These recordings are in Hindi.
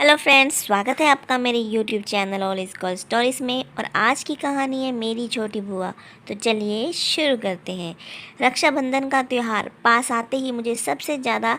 हेलो फ्रेंड्स, स्वागत है आपका मेरे YouTube channel all is call stories में। और आज की कहानी है मेरी छोटी बुआ। तो चलिए शुरू करते हैं। रक्षाबंधन का त्यौहार पास आते ही मुझे सबसे ज़्यादा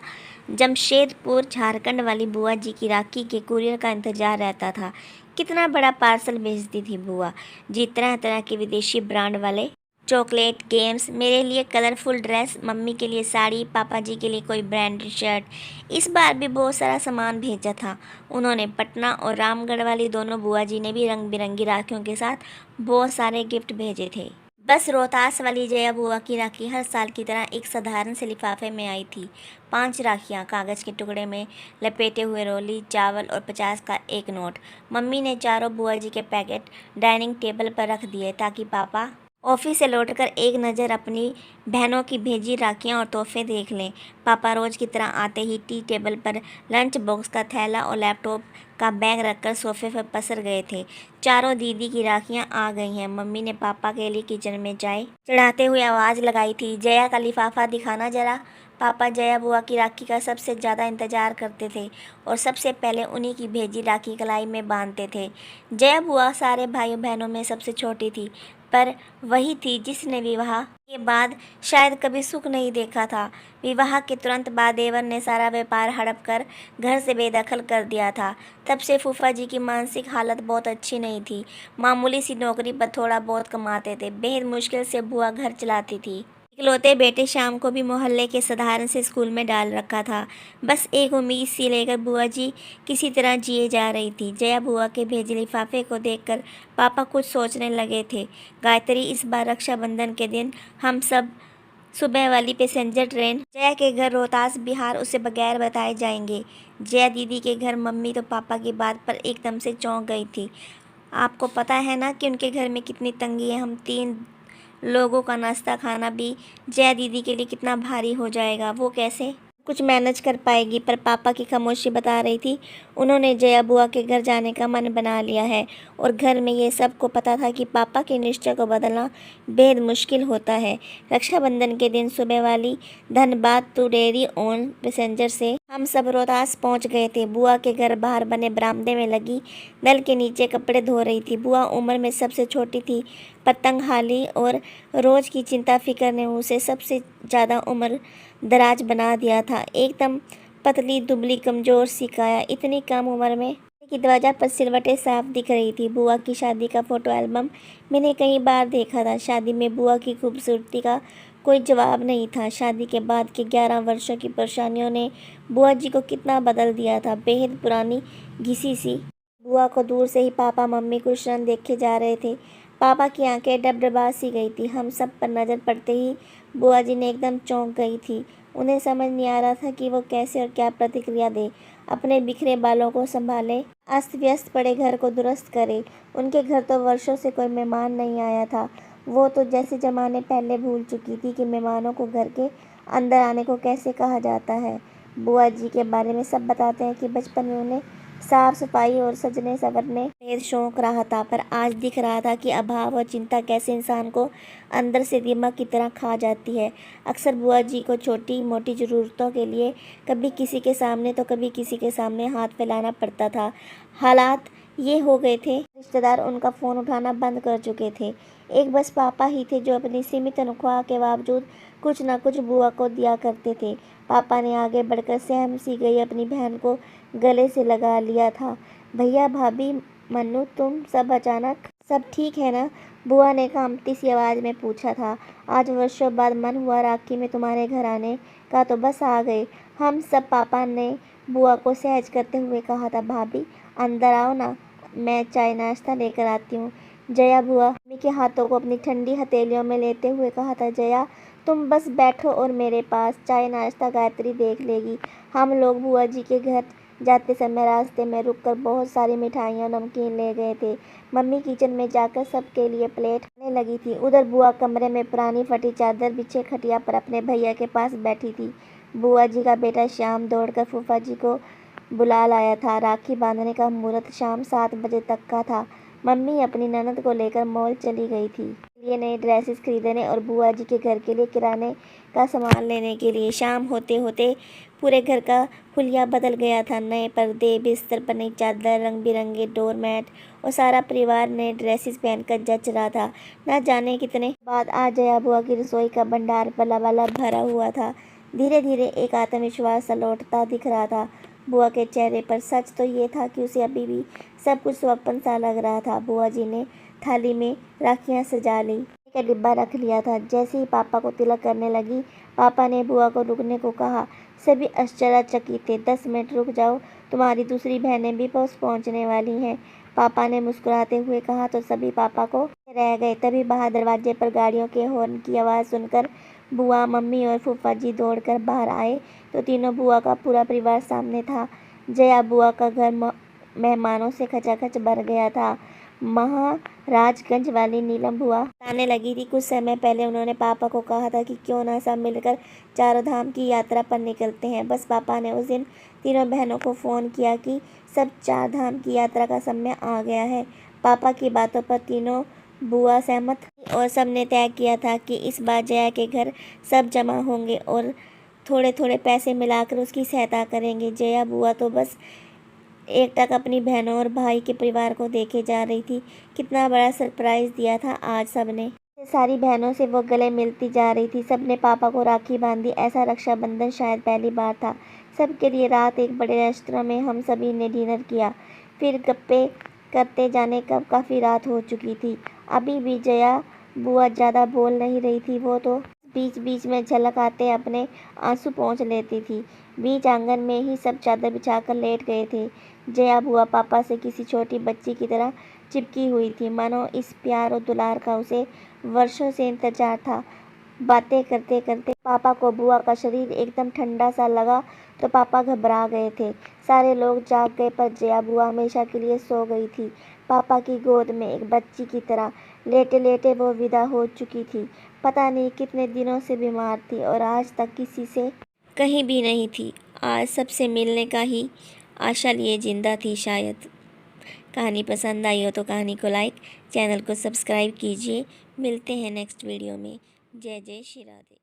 जमशेदपुर झारखंड वाली बुआ जी की राखी के कुरियर का इंतज़ार रहता था। कितना बड़ा पार्सल भेजती थी बुआ जी, तरह तरह के विदेशी ब्रांड वाले चॉकलेट, गेम्स, मेरे लिए कलरफुल ड्रेस, मम्मी के लिए साड़ी, पापा जी के लिए कोई ब्रांडेड शर्ट। इस बार भी बहुत सारा सामान भेजा था उन्होंने। पटना और रामगढ़ वाली दोनों बुआ जी ने भी रंग बिरंगी राखियों के साथ बहुत सारे गिफ्ट भेजे थे। बस रोहतास वाली जया बुआ की राखी हर साल की तरह एक साधारण से लिफाफे में आई थी। 5 राखियाँ कागज़ के टुकड़े में लपेटे हुए, रोली, चावल और 50 का एक नोट। मम्मी ने चारों बुआ जी के पैकेट डाइनिंग टेबल पर रख दिए ताकि पापा ऑफिस से लौटकर एक नज़र अपनी बहनों की भेजी राखियां और तोहफे देख लें। पापा रोज़ की तरह आते ही टी टेबल पर लंच बॉक्स का थैला और लैपटॉप का बैग रखकर सोफे पर पसर गए थे। चारों दीदी की राखियां आ गई हैं। मम्मी ने पापा के लिए किचन में चाय चढ़ाते हुए आवाज़ लगाई थी, जया का लिफाफा दिखाना जरा। पापा जया बुआ की राखी का सबसे ज़्यादा इंतज़ार करते थे और सबसे पहले उन्हीं की भेजी राखी कलाई में बांधते थे। जया बुआ सारे भाई बहनों में सबसे छोटी थी, पर वही थी जिसने विवाह के बाद शायद कभी सुख नहीं देखा था। विवाह के तुरंत बाद देवर ने सारा व्यापार हड़प कर घर से बेदखल कर दिया था। तब से फूफा जी की मानसिक हालत बहुत अच्छी नहीं थी। मामूली सी नौकरी पर थोड़ा बहुत कमाते थे। बेहद मुश्किल से बुआ घर चलाती थी। इकलौते बेटे शाम को भी मोहल्ले के साधारण से स्कूल में डाल रखा था। बस एक उम्मीद सी लेकर बुआ जी किसी तरह जिए जा रही थी। जया बुआ के भेजे लिफाफे को देखकर पापा कुछ सोचने लगे थे। गायत्री, इस बार रक्षाबंधन के दिन हम सब सुबह वाली पैसेंजर ट्रेन जया के घर रोहतास बिहार उसे बगैर बताए जाएंगे। जया दीदी के घर मम्मी तो पापा की बात पर एकदम से चौंक गई थी। आपको पता है ना कि उनके घर में कितनी तंगी है। हम 3 लोगों का नाश्ता खाना भी जया दीदी के लिए कितना भारी हो जाएगा। वो कैसे कुछ मैनेज कर पाएगी। पर पापा की खामोशी बता रही थी उन्होंने जया बुआ के घर जाने का मन बना लिया है। और घर में ये सबको पता था कि पापा के निश्चय को बदलना बेहद मुश्किल होता है। रक्षाबंधन के दिन सुबह वाली Dhanbad to Dehri on passenger से हम सब रोहतास पहुंच गए थे। बुआ के घर बाहर बने बरामदे में लगी नल के नीचे कपड़े धो रही थी। बुआ उम्र में सबसे छोटी थी। पतंगहाली और रोज की चिंता फिक्र ने उसे सबसे ज़्यादा उम्र दराज बना दिया था। एकदम पतली दुबली कमज़ोर सी काया, इतनी कम उम्र में कि दरवाजा पर सिलवटें साफ दिख रही थी। बुआ की शादी का फ़ोटो एल्बम मैंने कई बार देखा था। शादी में बुआ की खूबसूरती का कोई जवाब नहीं था। शादी के बाद के 11 वर्षों की परेशानियों ने बुआ जी को कितना बदल दिया था। बेहद पुरानी घिसी सी बुआ को दूर से ही पापा मम्मी खुश रंग देखे जा रहे थे। पापा की आंखें डबडबा सी गई थी। हम सब पर नज़र पड़ते ही बुआ जी ने एकदम चौंक गई थी। उन्हें समझ नहीं आ रहा था कि वो कैसे और क्या प्रतिक्रिया दे। अपने बिखरे बालों को संभाले, अस्त व्यस्त पड़े घर को दुरुस्त करे। उनके घर तो वर्षों से कोई मेहमान नहीं आया था। वो तो जैसे ज़माने पहले भूल चुकी थी कि मेहमानों को घर के अंदर आने को कैसे कहा जाता है। बुआ जी के बारे में सब बताते हैं कि बचपन में उन्हें साफ सफाई और सजने संवरने बेहद शौक रहा था, पर आज दिख रहा था कि अभाव और चिंता कैसे इंसान को अंदर से दीमक की तरह खा जाती है। अक्सर बुआ जी को छोटी मोटी ज़रूरतों के लिए कभी किसी के सामने तो कभी किसी के सामने हाथ फैलाना पड़ता था। हालात ये हो गए थे, रिश्तेदार उनका फ़ोन उठाना बंद कर चुके थे। एक बस पापा ही थे जो अपनी सीमित तनख्वाह के बावजूद कुछ न कुछ बुआ को दिया करते थे। पापा ने आगे बढ़कर सहम सी गई अपनी बहन को गले से लगा लिया था। भैया, भाभी, मन्नू, तुम सब अचानक सब ठीक है ना? बुआ ने कांपती सी आवाज़ में पूछा था। आज वर्षों बाद मन हुआ राखी में तुम्हारे घर आने का, तो बस आ गए हम सब, पापा ने बुआ को सहज करते हुए कहा था। भाभी, अंदर आओ ना, मैं चाय नाश्ता लेकर आती हूँ। जया बुआ मम्मी के हाथों को अपनी ठंडी हथेलियों में लेते हुए कहा था। जया, तुम बस बैठो और मेरे पास चाय नाश्ता गायत्री देख लेगी। हम लोग बुआ जी के घर जाते समय रास्ते में रुककर बहुत सारी मिठाइयाँ नमकीन ले गए थे। मम्मी किचन में जाकर सबके लिए प्लेट आने लगी थी। उधर बुआ कमरे में पुरानी फटी चादर बिछे खटिया पर अपने भैया के पास बैठी थी। बुआ जी का बेटा श्याम दौड़कर फूफा जी को बुला लाया था। राखी बांधने का मुहूर्त शाम 7 बजे तक का था। मम्मी अपनी ननद को लेकर मॉल चली गई थी। लिए नए ड्रेसेस खरीदने और बुआ जी के घर के लिए किराने का सामान लेने के लिए। शाम होते होते पूरे घर का हुलिया बदल गया था। नए पर्दे, बिस्तर पर नई चादर, रंग बिरंगे डोरमैट और सारा परिवार नए ड्रेसेस पहनकर जच रहा था। न जाने कितने बाद आज जया बुआ की रसोई का भंडार लबालब भरा हुआ था। धीरे धीरे एक आत्मविश्वास सा लौटता दिख रहा था बुआ के चेहरे पर। सच तो ये था कि उसे अभी भी सब कुछ स्वप्न सा लग रहा था। बुआ जी ने थाली में राखियां सजा ली, का डिब्बा रख लिया था। जैसे ही पापा को तिलक करने लगी, पापा ने बुआ को रुकने को कहा। सभी आश्चर्यचकित थे। 10 मिनट रुक जाओ, तुम्हारी दूसरी बहनें भी बस पहुंचने वाली हैं, पापा ने मुस्कुराते हुए कहा। तो सभी पापा को रह गए। तभी बाहर दरवाजे पर गाड़ियों के हॉर्न की आवाज़ सुनकर बुआ, मम्मी और फूफा जी दौड़कर बाहर आए तो तीनों बुआ का पूरा परिवार सामने था। जया बुआ का घर मेहमानों से खचाखच भर गया था। महाराजगंज वाली नीलम बुआ बताने लगी थी, कुछ समय पहले उन्होंने पापा को कहा था कि क्यों ना सब मिलकर चारों धाम की यात्रा पर निकलते हैं। बस पापा ने उस दिन तीनों बहनों को फ़ोन किया कि सब 4 धाम की यात्रा का समय आ गया है। पापा की बातों पर तीनों बुआ सहमत थी और सब ने तय किया था कि इस बार जया के घर सब जमा होंगे और थोड़े थोड़े पैसे मिलाकर उसकी सहायता करेंगे। जया बुआ तो बस एकटक अपनी बहनों और भाई के परिवार को देखे जा रही थी। कितना बड़ा सरप्राइज़ दिया था आज सबने। सारी बहनों से वो गले मिलती जा रही थी। सबने पापा को राखी बांधी। ऐसा रक्षाबंधन शायद पहली बार था। सबके लिए रात एक बड़े रेस्टोरेंट में हम सभी ने डिनर किया। फिर गप्पे करते जाने कब काफ़ी रात हो चुकी थी। अभी भी जया बुआ ज़्यादा बोल नहीं रही थी। वो तो बीच बीच में झलक आते अपने आंसू पोंछ लेती थी। बीच आंगन में ही सब चादर बिछाकर लेट गए थे। जया बुआ पापा से किसी छोटी बच्ची की तरह चिपकी हुई थी, मानो इस प्यार और दुलार का उसे वर्षों से इंतजार था। बातें करते करते पापा को बुआ का शरीर एकदम ठंडा सा लगा तो पापा घबरा गए थे। सारे लोग जाग गए पर जया बुआ हमेशा के लिए सो गई थी। पापा की गोद में एक बच्ची की तरह लेटे लेटे वो विदा हो चुकी थी। पता नहीं कितने दिनों से बीमार थी और आज तक किसी से कहीं भी नहीं थी। आज सबसे मिलने का ही आशा लिए जिंदा थी शायद। कहानी पसंद आई हो तो कहानी को लाइक, चैनल को सब्सक्राइब कीजिए। मिलते हैं नेक्स्ट वीडियो में। जय जय श्री राधे।